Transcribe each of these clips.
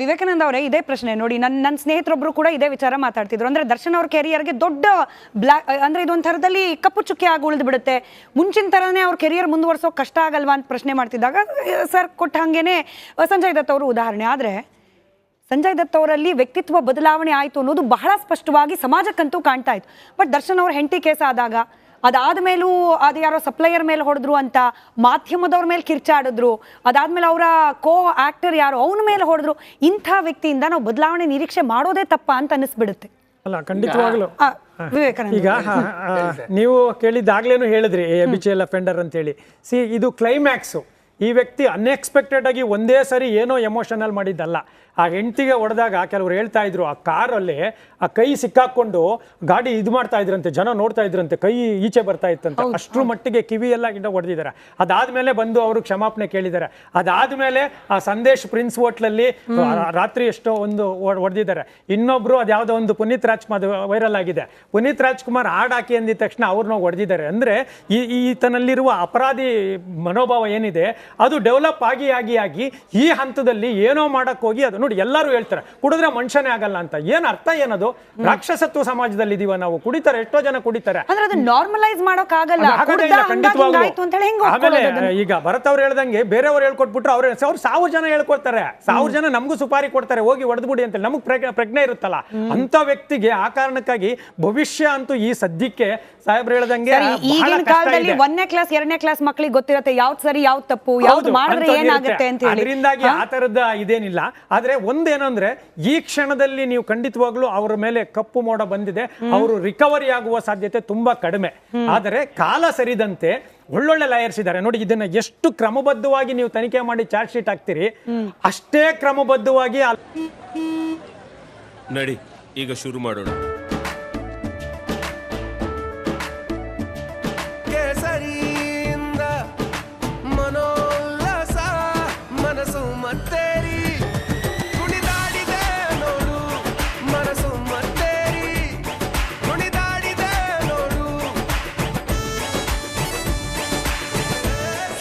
ವಿವೇಕಾನಂದ ಅವರೇ ಇದೇ ಪ್ರಶ್ನೆ ನೋಡಿ, ನನ್ನ ಸ್ನೇಹಿತರೊಬ್ರು ಕೂಡ ಇದೇ ವಿಚಾರ ಮಾತಾಡ್ತಿದ್ರು. ಅಂದ್ರೆ ದರ್ಶನ್ ಅವ್ರ ಕೆರಿಯರ್ಗೆ ದೊಡ್ಡ ಅಂದ್ರೆ ಇದೊಂದು ಥರದಲ್ಲಿ ಕಪ್ಪು ಚುಕ್ಕೆ ಆಗಿ ಉಳಿದು ಬಿಡುತ್ತೆ, ಮುಂಚಿನ ಥರನೇ ಅವ್ರ ಕೆರಿಯರ್ ಮುಂದುವರ್ಸೋಕೆ ಕಷ್ಟ ಆಗಲ್ವಾ ಅಂತ ಪ್ರಶ್ನೆ ಮಾಡ್ತಿದ್ದಾಗ ಸರ್ ಕೊಟ್ಟ ಹಾಗೇನೆ ಸಂಜಯ್ ದತ್ ಅವರು ಉದಾಹರಣೆ. ಆದರೆ ಸಂಜಯ್ ದತ್ ಅವರಲ್ಲಿ ವ್ಯಕ್ತಿತ್ವ ಬದಲಾವಣೆ ಆಯಿತು ಅನ್ನೋದು ಬಹಳ ಸ್ಪಷ್ಟವಾಗಿ ಸಮಾಜಕ್ಕಂತೂ ಕಾಣ್ತಾ ಇತ್ತು. ಬಟ್ ದರ್ಶನ್ ಅವ್ರ ಹೆಂಡತಿ ಕೇಸ್ ಆದಾಗ ಅದಾದ್ಮೇಲೂ ಅದು ಯಾರೋ ಸಪ್ಲೈಯರ್ ಮೇಲೆ ಹೊಡೆದ್ರು ಅಂತ ಮಾಧ್ಯಮದವ್ರ ಮೇಲೆ ಕಿರ್ಚಾಡಿದ್ರು, ಅದಾದ್ಮೇಲೆ ಅವರ ಕೋ ಆಕ್ಟರ್ ಯಾರು ಅವನ ಮೇಲೆ ಹೊಡೆದ್ರು. ಇಂಥ ವ್ಯಕ್ತಿಯಿಂದ ನಾವು ಬದಲಾವಣೆ ನಿರೀಕ್ಷೆ ಮಾಡೋದೇ ತಪ್ಪ ಅಂತ ಅನಿಸ್ಬಿಡುತ್ತೆ. ಅಲ್ಲ, ಖಂಡಿತವಾಗ್ಲು ವಿವೇಕಾನಂದ ಈಗ ನೀವು ಕೇಳಿದ್ದಾಗ್ಲೇನು ಹೇಳಿದ್ರಿ ಎಬಿಚಿಎಲ್ ಅಫೆಂಡರ್ ಅಂತೇಳಿ. ಇದು ಕ್ಲೈಮ್ಯಾಕ್ಸು. ಈ ವ್ಯಕ್ತಿ ಅನ್ಎಕ್ಸ್ಪೆಕ್ಟೆಡ್ ಆಗಿ ಒಂದೇ ಸರಿ ಏನೋ ಎಮೋಷನಲ್ ಮಾಡಿದ್ದಲ್ಲ. ಆ ಹೆಂಡತಿಗೆ ಹೊಡೆದಾಗ ಕೆಲವರು ಹೇಳ್ತಾ ಇದ್ರು, ಆ ಕಾರಲ್ಲಿ ಆ ಕೈ ಸಿಕ್ಕಾಕೊಂಡು ಗಾಡಿ ಇದು ಮಾಡ್ತಾ ಇದ್ರಂತೆ, ಜನ ನೋಡ್ತಾ ಇದ್ರಂತೆ, ಕೈ ಈಚೆ ಬರ್ತಾ ಇತ್ತಂತೆ, ಅಷ್ಟ್ರ ಮಟ್ಟಿಗೆ ಕಿವಿ ಎಲ್ಲ ಗಿಡ ಹೊಡೆದಿದ್ದಾರೆ. ಅದಾದ್ಮೇಲೆ ಬಂದು ಅವರು ಕ್ಷಮಾಪಣೆ ಕೇಳಿದ್ದಾರೆ. ಅದಾದ್ಮೇಲೆ ಆ ಸಂದೇಶ್ ಪ್ರಿನ್ಸ್ ಹೋಟ್ಲಲ್ಲಿ ರಾತ್ರಿ ಎಷ್ಟೋ ಒಂದು ಹೊಡೆದಿದ್ದಾರೆ. ಇನ್ನೊಬ್ರು ಅದ್ಯಾವುದೋ ಒಂದು ಪುನೀತ್ ರಾಜ್ಕುಮಾರ್ ವೈರಲ್ ಆಗಿದೆ, ಪುನೀತ್ ರಾಜ್ಕುಮಾರ್ ಹಾಡ್ ಹಾಕಿ ಅಂದಿದ ತಕ್ಷಣ ಅವ್ರನ್ನ ಹೊಡೆದಿದ್ದಾರೆ. ಅಂದ್ರೆ ಈತನಲ್ಲಿರುವ ಅಪರಾಧಿ ಮನೋಭಾವ ಏನಿದೆ ಅದು ಡೆವಲಪ್ ಆಗಿ ಈ ಹಂತದಲ್ಲಿ ಏನೋ ಮಾಡಕ್ ಹೋಗಿ ಅದು ನೋಡಿ ಎಲ್ಲರೂ ಹೇಳ್ತಾರೆ ಕುಡಿದ್ರೆ ಮನುಷ್ಯನೇ ಆಗಲ್ಲ ಅಂತ. ಏನ್ ಅರ್ಥ ಏನದು? ರಾಕ್ಷಸತ್ವ ಸಮಾಜದಲ್ಲಿ ಇದೀವ ನಾವು. ಕುಡಿತಾರೆ, ಎಷ್ಟೋ ಜನ ಕುಡಿತಾರೆ. ಆಮೇಲೆ ಈಗ ಭರತ್ ಅವ್ರು ಹೇಳ್ದಂಗೆ ಬೇರೆಯವ್ರು ಹೇಳ್ಕೊಟ್ಬಿಟ್ರು ಅವ್ರು 1000 ಜನ ಹೇಳ್ಕೊಡ್ತಾರೆ, 1000 ಜನ ನಮಗೂ ಸುಪಾರಿ ಕೊಡ್ತಾರೆ, ಹೋಗಿ ಹೊಡೆದ್ಬಿಡಿ ಅಂತ. ನಮಗ್ ಪ್ರಜ್ಞೆ ಇರುತ್ತಲ್ಲ, ಅಂತ ವ್ಯಕ್ತಿಗೆ ಆ ಕಾರಣಕ್ಕಾಗಿ ಭವಿಷ್ಯ ಅಂತೂ ಈ ಸದ್ಯಕ್ಕೆ ಸಾಹೇಬ್ರು ಹೇಳ್ದಂಗೆ ಈಗಿನ ಕಾಲದಲ್ಲಿ 1ನೇ ಕ್ಲಾಸ್ 2ನೇ ಕ್ಲಾಸ್ ಮಕ್ಕಳಿಗೆ ಗೊತ್ತಿರುತ್ತೆ ಯಾವ್ದು ಸರಿ ಯಾವ್ದು ತಪ್ಪು, ಯಾವ್ದು ಮಾಡಿದ್ರೆ ಏನಾಗುತ್ತೆ ಅಂತ ಹೇಳಿ. ಅದರಿಂದಾಗಿ ಆ ತರದ ಇದೇನಿಲ್ಲ. ಆದ್ರೆ ಒಂದೇನಂದ್ರೆ ಈ ಕ್ಷಣದಲ್ಲಿ ನೀವು ಖಂಡಿತವಾಗ್ಲೂ ಅವರ ಮೇಲೆ ಕಪ್ಪು ಮೋಡ ಬಂದಿದೆ, ಅವರು ರಿಕವರಿ ಆಗುವ ಸಾಧ್ಯತೆ ತುಂಬಾ ಕಡಿಮೆ. ಆದರೆ ಕಾಲ ಸರಿದಂತೆ ಒಳ್ಳೊಳ್ಳೆ ಲಾಯರ್ಸ್ ಇದ್ದಾರೆ ನೋಡಿ. ಇದನ್ನ ಎಷ್ಟು ಕ್ರಮಬದ್ಧವಾಗಿ ನೀವು ತನಿಖೆ ಮಾಡಿ ಚಾರ್ಜ್ ಶೀಟ್ ಹಾಕ್ತೀರಿ, ಅಷ್ಟೇ ಕ್ರಮಬದ್ಧವಾಗಿ ನಡಿ ಈಗ ಶುರು ಮಾಡೋಣ.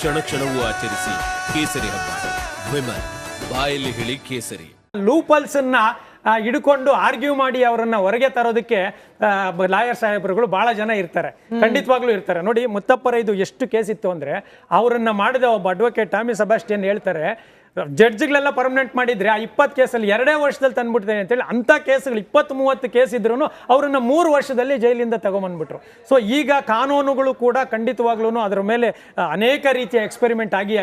ಕ್ಷಣ ಕ್ಷಣವೂ ಆಚರಿಸಿ ಕೇಸರಿ ಹಬ್ಬ. ವಿಮಲ್ ಬಾಯಲ್ಲಿ ಹೇಳಿ ಕೇಸರಿ. ಲೂಪಲ್ಸ್ ಅನ್ನ ಹಿಡ್ಕೊಂಡು ಆರ್ಗ್ಯೂ ಮಾಡಿ ಅವರನ್ನ ಹೊರಗೆ ತರೋದಕ್ಕೆ ಲಾಯರ್ ಸಾಹೇಬರುಗಳು ಬಹಳ ಜನ ಇರ್ತಾರೆ, ಖಂಡಿತವಾಗ್ಲೂ ಇರ್ತಾರೆ ನೋಡಿ. ಮುತ್ತಪ್ಪರ ಇದು ಎಷ್ಟು ಕೇಸ್ ಇತ್ತು ಅಂದ್ರೆ ಅವರನ್ನ ಮಾಡಿದ ಒಬ್ಬ ಅಡ್ವೊಕೇಟ್ ಟಾಮಿ ಸೆಬಾಸ್ಟಿಯನ್ ಹೇಳ್ತಾರೆ, ಜಡ್ಜ್ಗಳೆಲ್ಲ ಪರ್ಮನೆಂಟ್ ಮಾಡಿದ್ರೆ ಆ 20 ಕೇಸಲ್ಲಿ 2 ವರ್ಷದಲ್ಲಿ ತಂದ್ಬಿಡ್ತೇನೆ ಅಂತೇಳಿ. ಅಂಥ ಕೇಸ್ಗಳು 20-30 ಕೇಸ್ ಇದ್ರೂ ಅವರನ್ನ 3 ವರ್ಷದಲ್ಲಿ ಜೈಲಿಂದ ತಗೊಂಬಂದ್ಬಿಟ್ರು. ಸೊ ಈಗ ಕಾನೂನುಗಳು ಕೂಡ ಖಂಡಿತವಾಗ್ಲೂ ಅದರ ಮೇಲೆ ಅನೇಕ ರೀತಿಯ ಎಕ್ಸ್ಪೆರಿಮೆಂಟ್ ಆಗಿ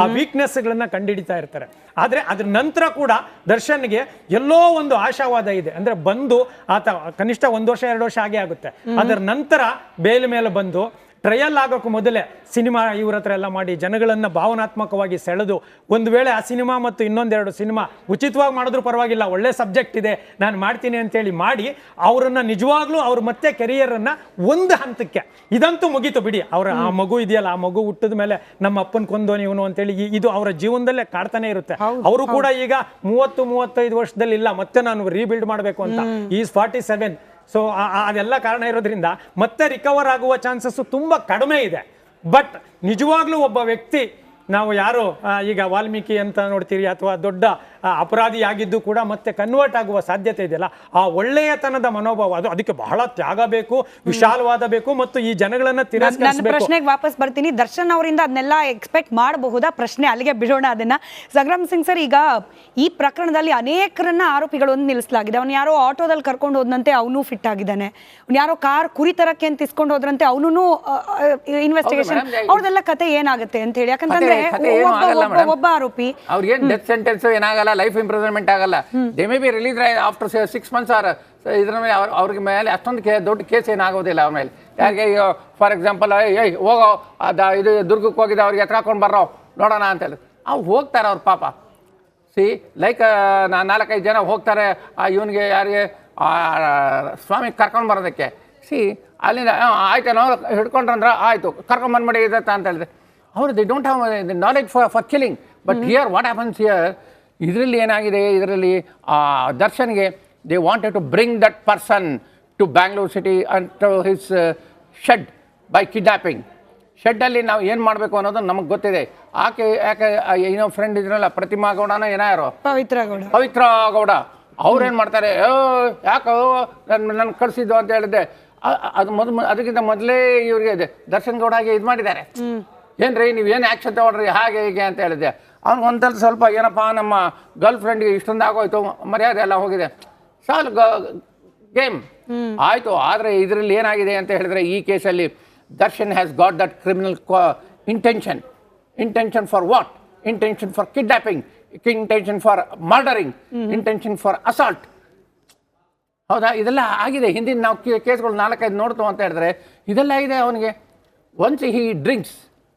ಆ ವೀಕ್ನೆಸ್ಗಳನ್ನ ಕಂಡುಹಿಡಿತಾ ಇರ್ತಾರೆ. ಆದರೆ ಅದ್ರ ನಂತರ ಕೂಡ ದರ್ಶನ್ಗೆ ಎಲ್ಲೋ ಒಂದು ಆಶಾವಾದ ಇದೆ. ಅಂದ್ರೆ ಬಂದು ಆತ ಕನಿಷ್ಠ 1 ವರ್ಷ 2 ವರ್ಷ ಆಗುತ್ತೆ. ಅದರ ನಂತರ ಬೇಲ್ ಮೇಲೆ ಬಂದು ಟ್ರಯಲ್ ಆಗೋಕ್ಕೂ ಮೊದಲೇ ಸಿನಿಮಾ ಇವ್ರ ಹತ್ರ ಎಲ್ಲ ಮಾಡಿ ಜನಗಳನ್ನು ಭಾವನಾತ್ಮಕವಾಗಿ ಸೆಳೆದು, ಒಂದು ವೇಳೆ ಆ ಸಿನಿಮಾ ಮತ್ತು ಇನ್ನೊಂದೆರಡು ಸಿನಿಮಾ ಉಚಿತವಾಗಿ ಮಾಡಿದ್ರೂ ಪರವಾಗಿಲ್ಲ, ಒಳ್ಳೆ ಸಬ್ಜೆಕ್ಟ್ ಇದೆ ನಾನು ಮಾಡ್ತೀನಿ ಅಂತೇಳಿ ಮಾಡಿ ಅವರನ್ನು ನಿಜವಾಗ್ಲೂ ಅವ್ರ ಮತ್ತೆ ಕೆರಿಯರನ್ನು ಒಂದು ಹಂತಕ್ಕೆ, ಇದಂತೂ ಮುಗೀತು ಬಿಡಿ, ಅವರ ಆ ಮಗು ಇದೆಯಲ್ಲ, ಆ ಮಗು ಹುಟ್ಟಿದ ಮೇಲೆ ನಮ್ಮ ಅಪ್ಪನ ಕೊಂದೋನಿ ಇವನು ಅಂತೇಳಿ ಇದು ಅವರ ಜೀವನದಲ್ಲೇ ಕಾಡ್ತಾನೆ ಇರುತ್ತೆ. ಅವರು ಕೂಡ ಈಗ 30-35 ವರ್ಷದಲ್ಲಿ ಇಲ್ಲ, ಮತ್ತೆ ನಾನು ರೀಬಿಲ್ಡ್ ಮಾಡಬೇಕು ಅಂತ. ಈಸ್ 47. ಸೊ ಅದೆಲ್ಲ ಕಾರಣ ಇರೋದ್ರಿಂದ ಮತ್ತೆ ರಿಕವರ್ ಆಗುವ ಚಾನ್ಸಸ್ ತುಂಬಾ ಕಡಿಮೆ ಇದೆ. ಬಟ್ ನಿಜವಾಗ್ಲೂ ಒಬ್ಬ ವ್ಯಕ್ತಿ, ನಾವು ಯಾರು ಈಗ ವಾಲ್ಮೀಕಿ ಅಂತ ನೋಡ್ತೀರಿ ಅಥವಾ ದೊಡ್ಡ ಅಪರಾಧಿ ಆಗಿದ್ದು ಕೂಡ ಮತ್ತೆ ಕನ್ವರ್ಟ್ ಆಗುವ ಸಾಧ್ಯತೆ ಇದೆಯಲ್ಲ, ಆ ಒಳ್ಳೆಯತನದ ಮನೋಭಾವ ಅದಕ್ಕೆ ಬಹಳ ತ್ಯಾಗ ಬೇಕು, ವಿಶಾಲವಾದ ಬೇಕು ಮತ್ತು ಈ ಜನಗಳನ್ನ ತಿರಸ್ಕರಿಸಬೇಕು. ಪ್ರಶ್ನೆಗೆ ವಾಪಸ್ ಬರ್ತೀನಿ. ದರ್ಶನ್ ಅವರಿಂದ ಅದನ್ನೆಲ್ಲ ಎಕ್ಸ್ಪೆಕ್ಟ್ ಮಾಡಬಹುದಾ? ಪ್ರಶ್ನೆ ಅಲ್ಲಿಗೆ ಬಿಡೋಣ ಅದನ್ನ. ಸಂಗ್ರಾಮ್ ಸಿಂಗ್ ಸರ್, ಈಗ ಈ ಪ್ರಕರಣದಲ್ಲಿ ಅನೇಕರನ್ನ ಆರೋಪಿಗಳನ್ನು ನಿಲ್ಲಿಸಲಾಗಿದೆ. ಅವನು ಯಾರೋ ಆಟೋದಲ್ಲಿ ಕರ್ಕೊಂಡು ಹೋದಂತೆ ಅವನು ಫಿಟ್ ಆಗಿದ್ದಾನೆ, ಯಾರೋ ಕಾರ್ ಕುರಿ ತರಕ್ಕೆ ಅಂತ ಇಸ್ಕೊಂಡು ಹೋದ್ರಂತೆ ಅವನು ಇನ್ವೆಸ್ಟಿಗೇಷನ್, ಅವ್ರದೆಲ್ಲ ಕತೆ ಏನಾಗುತ್ತೆ ಅಂತ ಹೇಳಿ. ಯಾಕಂತಂದ್ರೆ ಒಬ್ಬ ಆರೋಪಿ ಅವ್ರಿಗೆ ಡೆತ್ ಸೆಂಟೆನ್ಸ್ ಏನಾಗಲ್ಲ, ಲೈಫ್ ಇಂಪ್ರಿಸನ್ಮೆಂಟ್ ಆಗಲ್ಲ. They may be release after 6 months or ಇದ್ರ ಮೇಲೆ ಅವ್ರಿಗೆ ಮೇಲೆ ಅಷ್ಟೊಂದು ದೊಡ್ಡ ಕೇಸ್ ಏನಾಗೋದಿಲ್ಲ ಅವ್ರ ಮೇಲೆ. ಯಾಕೆ ಫಾರ್ ಎಕ್ಸಾಂಪಲ್ ಹೋಗೋ ಇದು ದುರ್ಗಕ್ಕೆ ಹೋಗಿದ್ದೆ ಅವ್ರಿಗೆ ಎತ್ಕಾಕೊಂಡು ಬರ್ರೋ ನೋಡೋಣ ಅಂತೇಳಿ ಅವ್ರು ಹೋಗ್ತಾರೆ. ಅವ್ರ ಪಾಪ ಲೈಕ್ 4-5 ಜನ ಹೋಗ್ತಾರೆ ಇವನಿಗೆ ಯಾರಿಗೆ ಸ್ವಾಮಿ ಕರ್ಕೊಂಡು ಬರೋದಕ್ಕೆ. ಅಲ್ಲಿಂದ ಆಯ್ತೇನೋ ಹಿಡ್ಕೊಂಡ್ರಂದ್ರೆ ಆಯಿತು ಕರ್ಕೊಂಡ್ಬಂದ್ಬಿಡಿ ಇದತ್ತ ಅಂತ ಹೇಳಿದೆ. ಅವರು they don't have the knowledge for killing. But here what happens here, ಇದರಲ್ಲಿ ಏನಾಗಿದೆ, ಇದರಲ್ಲಿ ದರ್ಶನ್ಗೆ they wanted to bring that person to Bangalore city and to his shed by kidnapping. ಶೆಡ್ಡಲ್ಲಿ ನಾವು ಏನು ಮಾಡಬೇಕು ಅನ್ನೋದು ನಮಗೆ ಗೊತ್ತಿದೆ. ಆಕೆ ಯಾಕೆ ಏನೋ ಫ್ರೆಂಡ್ ಇದ್ರಲ್ಲ ಪ್ರತಿಮಾ ಗೌಡನ ಏನಾರು ಪವಿತ್ರ ಗೌಡ ಅವ್ರೇನು ಮಾಡ್ತಾರೆ, ಯಾಕೋ ನನ್ನ ಕಳಿಸಿದ್ದು ಅಂತ ಹೇಳಿದ್ದೆ. ಅದು ಅದಕ್ಕಿಂತ ಮೊದಲೇ ಇವ್ರಿಗೆ ದರ್ಶನ್ ಗೌಡಗೆ ಇದು ಮಾಡಿದ್ದಾರೆ, ಏನ್ರಿ ನೀವೇನು ಆ್ಯಕ್ಷನ್ ತಗೊಳ್ರಿ ಹಾಗೆ ಹೀಗೆ ಅಂತ ಹೇಳಿದ್ದೆ. ಅವ್ನಿಗೆ ಒಂದಲ್ಲಿ ಸ್ವಲ್ಪ ಏನಪ್ಪ ನಮ್ಮ ಗರ್ಲ್ ಫ್ರೆಂಡ್ಗೆ ಇಷ್ಟೊಂದು ಆಗೋಯ್ತು, ಮರ್ಯಾದೆ ಎಲ್ಲ ಹೋಗಿದೆ, ಸಾಲ್ ಗೇಮ್ ಆಯಿತು. ಆದರೆ ಇದರಲ್ಲಿ ಏನಾಗಿದೆ ಅಂತ ಹೇಳಿದ್ರೆ ಈ ಕೇಸಲ್ಲಿ Darshan has got that criminal intention for what? Intention for kidnapping, intention for murdering, intention for assault. ಹೌದಾ? ಇದೆಲ್ಲ ಆಗಿದೆ. ಹಿಂದಿನ ನಾವು ಕೇಸ್ಗಳು 4-5 ನೋಡ್ತು ಅಂತ ಹೇಳಿದ್ರೆ ಇದೆಲ್ಲ ಆಗಿದೆ ಅವನಿಗೆ. ಒನ್ಸ್ ಹಿ ಡ್ರಿಂಕ್ಸ್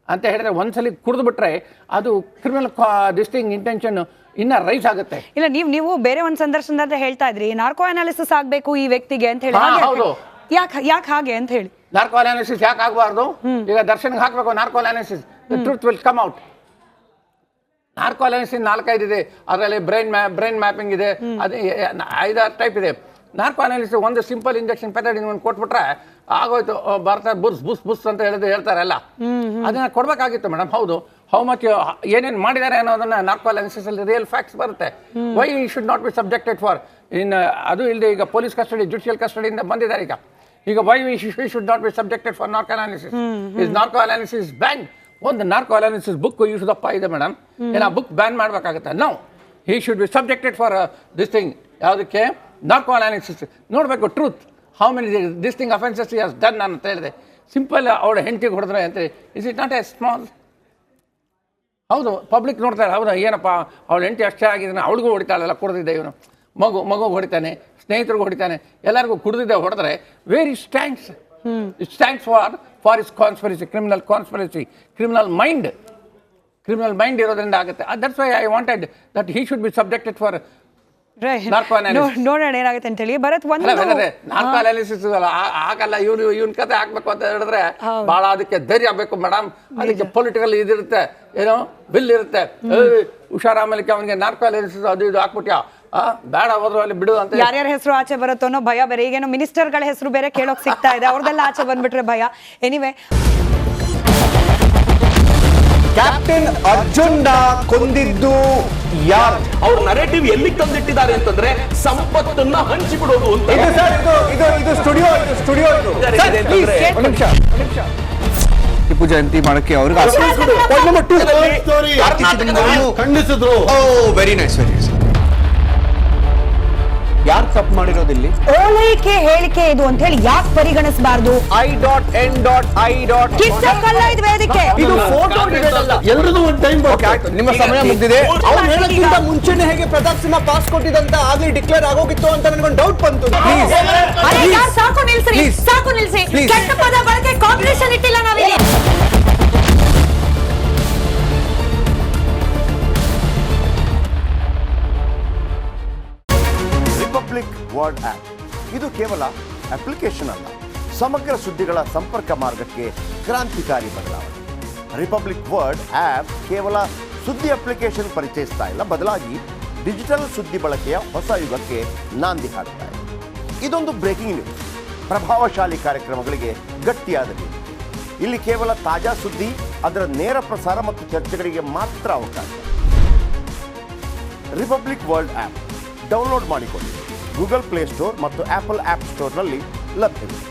ಅಂತ ಹೇಳಿದ್ರೆ ಒಂದ್ಸಲಿ ಕುಡಿದು ಬಿಟ್ರೆ ಅದು ಕ್ರಿಮಿನಲ್ ಡಿಸ್ಟಿಂಗ್ ಇಂಟೆನ್ಷನ್ ಇನ್ನ ರೈಸ್ ಆಗುತ್ತೆ. ಇಲ್ಲ ನೀವು ಬೇರೆ ಒಂದು ಸಂದರ್ಶನದಲ್ಲಿ ಹೇಳ್ತಾ ಇದ್ರಿ ನಾರ್ಕೋ ಅನಾಲಿಸಿಸ್ ಆಗಬೇಕು ಈ ವ್ಯಕ್ತಿಗೆ ಅಂತ ಹೇಳಿ. ಹೌದು. ಯಾಕೆ ಹಾಗೆ ಅಂತ ಹೇಳಿ? ನಾರ್ಕೋ ಅನಾಲಿಸಿಸ್ ಯಾಕೆ ಆಗಬಾರ್ದು? ಈಗ ದರ್ಶನ್ಗೆ ಹಾಕಬೇಕು narco analysis, truth will come out. Narco analysis 4-5 ಇದೆ, ಅದರಲ್ಲಿ ಬ್ರೈನ್ ಮ್ಯಾಪಿಂಗ್ ಇದೆ, ಅದು 5-6 ಟೈಪ್ ಇದೆ. ನಾರ್ಕೋ ಅನಾಲಿಸಿಸ್ ಒಂದು ಸಿಂಪಲ್ ಇಂಜೆಕ್ಷನ್ ಪೆಥಡಿನ್ ಒಂದು ಕೊಟ್ಬಿಟ್ರೆ ಆಗೋಯ್ತು, ಬರ್ತಾರೆ ಬುಸ್ ಅಂತ ಹೇಳ್ತಾರಲ್ಲ, ಅದನ್ನ ಕೊಡ್ಬೇಕಾಗಿತ್ತು ಮೇಡಮ್. ಹೌದು, ಹೌ ಮಚ್ ಏನೇನು ಮಾಡಿದ್ದಾರೆ ಅನ್ನೋದನ್ನ ನಾರ್ಕೋ ಅನಾಲಿಸಿಸ್ ಅಲ್ಲಿ ರಿಯಲ್ ಫ್ಯಾಕ್ಟ್ಸ್ ಬರುತ್ತೆ. Why should not be subjected for ಅದು ಇಲ್ಲದೆ ಈಗ ಪೊಲೀಸ್ ಕಸ್ಟಡಿ, ಜುಡಿಷಿಯಲ್ ಕಸ್ಟಡಿಯಿಂದ ಬಂದಿದ್ದಾರೆ ಈಗ why should not be subjected for narco analysis? Is narco analysis ban? ಒಂದು ನಾರ್ಕೋ ಅನಾಲಿಸಿಸ್ ಬುಕ್ ಯೂಸ್ದಪ್ಪ ಇದೆ ಮೇಡಮ್, ಏನು ಆ ಬುಕ್ ಬ್ಯಾನ್ ಮಾಡಬೇಕಾಗುತ್ತೆ? No, he should be subjected for this thing. ಯಾವುದಕ್ಕೆ? ನಾರ್ಕೋ ಅನಾಲಿಸಿಸ್ ನೋಡಬೇಕು, truth how many this thing offences he has done ಅಂತ ಹೇಳಿದೆ. Simple ಅವಳ ಹೆಂಡತಿಗೆ ಹೊಡೆದ್ರೆ ಅಂತ is it not a small? ಹೌದು, ಪಬ್ಲಿಕ್ ನೋಡ್ತಾರೆ, ಹೌದಾ ಏನಪ್ಪ ಅವಳ ಹೆಂಡತಿ ಅಷ್ಟೇ ಆಗಿದ್ದಾನೆ, ಅವಳಿಗೂ ಹೊಡಿತಾಳಲ್ಲ, ಕುಡಿದಿದ್ದೆ ಇವನು, ಮಗು ಹೊಡಿತಾನೆ, ಸ್ನೇಹಿತರಿಗೂ ಹೊಡಿತಾನೆ, ಎಲ್ಲರಿಗೂ ಕುಡಿದಿದ್ದೆ ಹೊಡೆದ್ರೆ where it stands? It stands for is conspiracy, criminal mind ಇರೋದ್ರಿಂದ ಆಗುತ್ತೆ. That's why I wanted that he should be subjected for ನೋಡೋಣ ಏನಾಗುತ್ತೆ ಅಂತ ಹೇಳಿ. ಭರತ್, ನಾರ್ಕೋ ಅನಾಲಿಸಿಸ್ ಆಗಲ್ಲ, ಇವನ್ ಕತೆ ಹಾಕ್ಬೇಕು ಅಂತ ಹೇಳಿದ್ರೆ ಬಹಳ ಅದಕ್ಕೆ ಧೈರ್ಯ ಬೇಕು ಮೇಡಮ್. ಅದಕ್ಕೆ ಪೊಲಿಟಿಕಲ್ ಇದಿರುತ್ತೆ, ಏನೋ ಬಿಲ್ ಇರುತ್ತೆ. ಹುಷಾರಾಮಲಿಕ್ಕೆ ಅವನಿಗೆ ನಾರ್ಕೋ ಅನಾಲಿಸಿಸ್ ಅದು ಇದು ಹಾಕ್ಬಿಟ್ಯಾ, ಬೇಡ ಹೋದ್ರು ಅಲ್ಲಿ ಬಿಡು ಅಂತ. ಯಾರ್ಯಾರ ಹೆಸರು ಆಚೆ ಬರುತ್ತೋ ಅನ್ನೋ ಭಯ ಬೇರೆ. ಈಗೇನೋ ಮಿನಿಸ್ಟರ್ಗಳ ಹೆಸರು ಬೇರೆ ಕೇಳೋಕ್ ಸಿಗ್ತಾ ಇದೆ, ಅವ್ರದೆಲ್ಲ ಆಚೆ ಬಂದ್ಬಿಟ್ರೆ ಭಯ. ಎನಿವೆ, ಕ್ಯಾಪ್ಟನ್ ಅರ್ಜುನ್ ಕೊಂದಿದ್ದು ಯಾರು? ಅವ್ರ ನರೇಟಿವ್ ಎಲ್ಲಿ ತಂದಿಟ್ಟಿದ್ದಾರೆ ಅಂತಂದ್ರೆ ಸಂಪತ್ತನ್ನ ಹಂಚಿಬಿಡೋದು ಅಂತ. ಇದು ಸ್ಟುಡಿಯೋ ಟಿಪ್ಪು ಜಯಂತಿ ಮಾಡಕ್ಕೆ ಅವ್ರಿಗೆ ಖಂಡಿಸಿದ್ರು. Very nice. ಯಾರು ತಪ್ಪು ಮಾಡಿರೋದಿಲ್ಲಿ? ಓಲೈಕೆ ಹೇಳಿಕೆ ಇದು ಅಂತ ಹೇಳಿ ಯಾಕೆ ಪರಿಗಣಿಸಬಾರ್ದು? ವೇದಿಕೆ ಇದು ಫೋಟೋ ಎಲ್ರಿಗೂ ಒಂದು ಟೈಮ್. ನಿಮ್ಮ ಸಮಯ ಮುಗಿದಿದೆ. ಅವ್ರು ಹೇಳಕ್ಕಿಂತ ಮುಂಚೆನೆ ಹೇಗೆ ಪ್ರತಾಪ್ ಸಿಂಹ ಪಾಸ್ ಕೊಟ್ಟಿದಂತ ಆಗ್ಲಿ ಡಿಕ್ಲೇರ್ ಆಗೋಗಿತ್ತು ಅಂತ ನನಗೊಂದು ಡೌಟ್ ಬಂತು. ಸಾಕು ನಿಲ್ಸಿ. ಕೆಟ್ಟ ಪದ ಬಳಕೆ ಕಾಂಪಿಟೇಷನ್ ಇಟ್ಟಿಲ್ಲ ನಾವಿಲ್ಲಿ. ರಿಪಬ್ಲಿಕ್ ವರ್ಡ್ ಆಪ್ ಇದು ಕೇವಲ ಅಪ್ಲಿಕೇಶನ್ ಅಲ್ಲ, ಸಮಗ್ರ ಸುದ್ದಿಗಳ ಸಂಪರ್ಕ ಮಾರ್ಗಕ್ಕೆ ಕ್ರಾಂತಿಕಾರಿ ಬದಲಾವಣೆ. ರಿಪಬ್ಲಿಕ್ ವರ್ಡ್ ಆಪ್ ಕೇವಲ ಸುದ್ದಿ ಅಪ್ಲಿಕೇಶನ್ ಪರಿಚಯಿಸ್ತಾ ಇಲ್ಲ, ಬದಲಾಗಿ ಡಿಜಿಟಲ್ ಸುದ್ದಿ ಬಳಕೆಯ ಹೊಸ ಯುಗಕ್ಕೆ ನಾಂದಿ ಹಾಡ್ತಾ ಇದೆ. ಇದೊಂದು ಬ್ರೇಕಿಂಗ್ ನ್ಯೂಸ್, ಪ್ರಭಾವಶಾಲಿ ಕಾರ್ಯಕ್ರಮಗಳಿಗೆ ಗಟ್ಟಿಯಾದ ನ್ಯೂಸ್. ಇಲ್ಲಿ ಕೇವಲ ತಾಜಾ ಸುದ್ದಿ, ಅದರ ನೇರ ಪ್ರಸಾರ ಮತ್ತು ಚರ್ಚೆಗಳಿಗೆ ಮಾತ್ರ ಅವಕಾಶ. ರಿಪಬ್ಲಿಕ್ ವರ್ಲ್ಡ್ ಆಪ್ ಡೌನ್ಲೋಡ್ ಮಾಡಿಕೊಳ್ಳಿ. ಗೂಗಲ್ ಪ್ಲೇ ಸ್ಟೋರ್ ಮತ್ತು ಆಪಲ್ ಆಪ್ ಸ್ಟೋರ್ನಲ್ಲಿ ಲಭ್ಯವಿದೆ.